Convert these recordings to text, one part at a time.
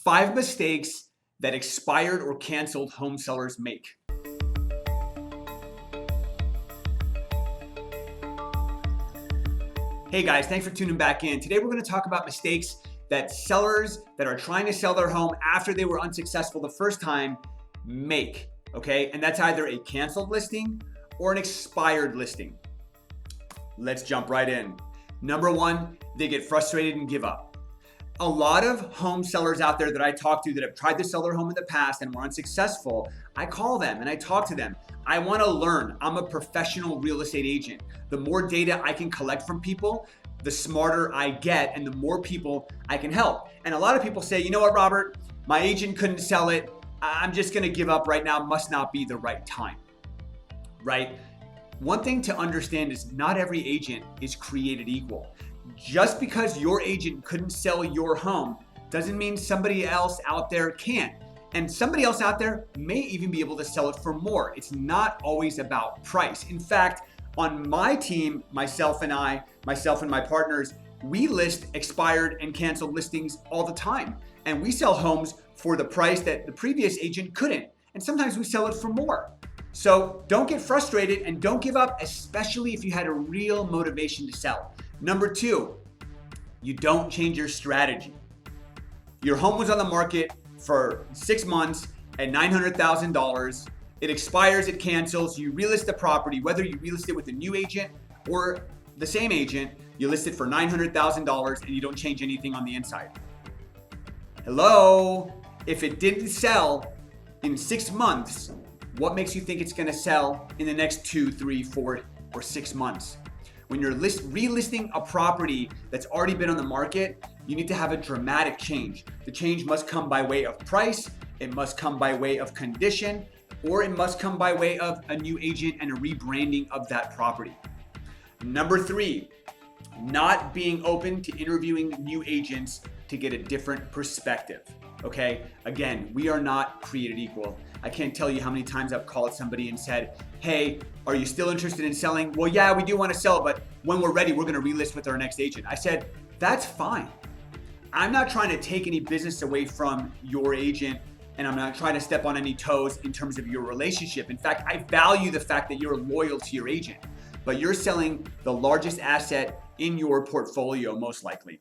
5 mistakes that expired or canceled home sellers make. Hey guys, thanks for tuning back in. Today we're going to talk about mistakes that sellers that are trying to sell their home after they were unsuccessful the first time make, okay? And that's either a canceled listing or an expired listing. Let's jump right in. Number 1, they get frustrated and give up. A lot of home sellers out there that I talk to that have tried to sell their home in the past and were unsuccessful, I call them and I talk to them. I want to learn. I'm a professional real estate agent. The more data I can collect from people, the smarter I get and the more people I can help. And a lot of people say, you know what, Robert, my agent couldn't sell it. I'm just going to give up right now. Must not be the right time, right? One thing to understand is not every agent is created equal. Just because your agent couldn't sell your home doesn't mean somebody else out there can. And somebody else out there may even be able to sell it for more. It's not always about price. In fact, on my team, myself and my partners, we list expired and canceled listings all the time. And we sell homes for the price that the previous agent couldn't. And sometimes we sell it for more. So don't get frustrated and don't give up, especially if you had a real motivation to sell. Number 2, you don't change your strategy. Your home was on the market for 6 months at $900,000. It expires, it cancels, you relist the property, whether you relist it with a new agent or the same agent, you list it for $900,000 and you don't change anything on the inside. Hello? If it didn't sell in 6 months, what makes you think it's gonna sell in the next 2, 3, 4, or 6 months? When you're relisting a property that's already been on the market, you need to have a dramatic change. The change must come by way of price, it must come by way of condition, or it must come by way of a new agent and a rebranding of that property. Number 3, not being open to interviewing new agents to get a different perspective. Okay, again, we are not created equal. I can't tell you how many times I've called somebody and said, hey, are you still interested in selling? Well, yeah, we do want to sell, but when we're ready, we're going to relist with our next agent. I said, that's fine. I'm not trying to take any business away from your agent, and I'm not trying to step on any toes in terms of your relationship. In fact, I value the fact that you're loyal to your agent, but you're selling the largest asset in your portfolio, most likely.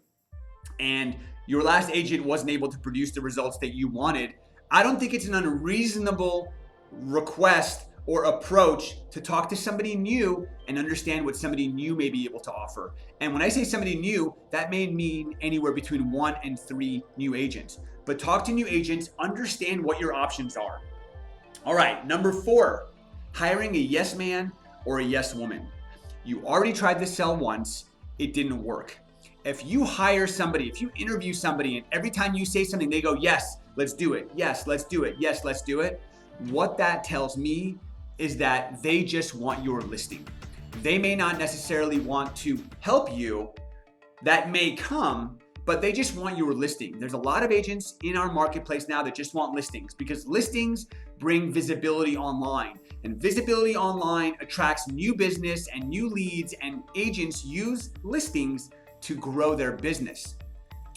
And your last agent wasn't able to produce the results that you wanted. I don't think it's an unreasonable request or approach to talk to somebody new and understand what somebody new may be able to offer. And when I say somebody new, that may mean anywhere between 1 and 3 new agents. But talk to new agents, understand what your options are. All right, number 4, hiring a yes man or a yes woman. You already tried to sell once, it didn't work. If you hire somebody, if you interview somebody, and every time you say something, they go, yes, let's do it. Yes, let's do it. Yes, let's do it. What that tells me is that they just want your listing. They may not necessarily want to help you. That may come, but they just want your listing. There's a lot of agents in our marketplace now that just want listings because listings bring visibility online. And visibility online attracts new business and new leads, and agents use listings to grow their business.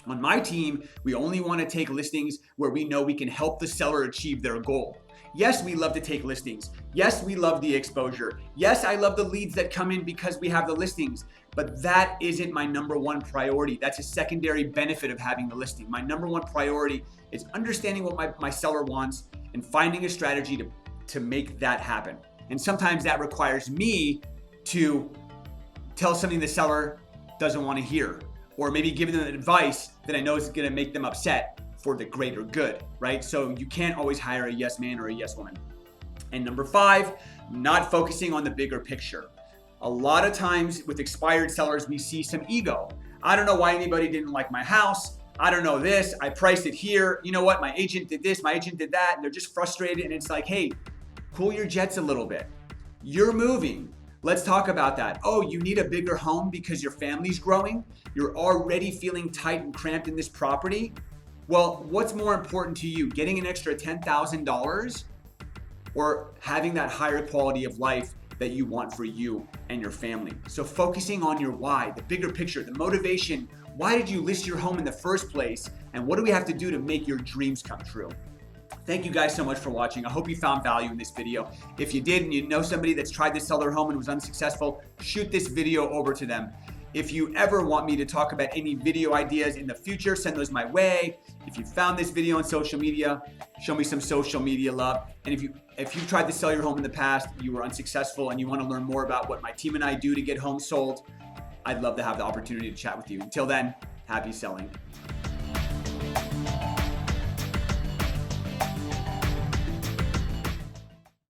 On my team, we only want to take listings where we know we can help the seller achieve their goal. Yes, we love to take listings. Yes, we love the exposure. Yes, I love the leads that come in because we have the listings, but that isn't my number 1 priority. That's a secondary benefit of having the listing. My number 1 priority is understanding what my seller wants and finding a strategy to make that happen. And sometimes that requires me to tell something the seller doesn't want to hear, or maybe give them advice that I know is going to make them upset for the greater good, right? So you can't always hire a yes man or a yes woman. And number 5, not focusing on the bigger picture. A lot of times with expired sellers, we see some ego. I don't know why anybody didn't like my house. I don't know this. I priced it here. You know what? My agent did this. My agent did that. And they're just frustrated. And it's like, hey, cool your jets a little bit. You're moving. Let's talk about that. Oh, you need a bigger home because your family's growing? You're already feeling tight and cramped in this property? Well, what's more important to you, getting an extra $10,000 or having that higher quality of life that you want for you and your family? So focusing on your why, the bigger picture, the motivation. Why did you list your home in the first place? and what do we have to do to make your dreams come true? Thank you guys so much for watching. I hope you found value in this video. If you did and you know somebody that's tried to sell their home and was unsuccessful, shoot this video over to them. If you ever want me to talk about any video ideas in the future, send those my way. If you found this video on social media, show me some social media love. And if you've tried to sell your home in the past, you were unsuccessful, and you want to learn more about what my team and I do to get homes sold, I'd love to have the opportunity to chat with you. Until then, happy selling.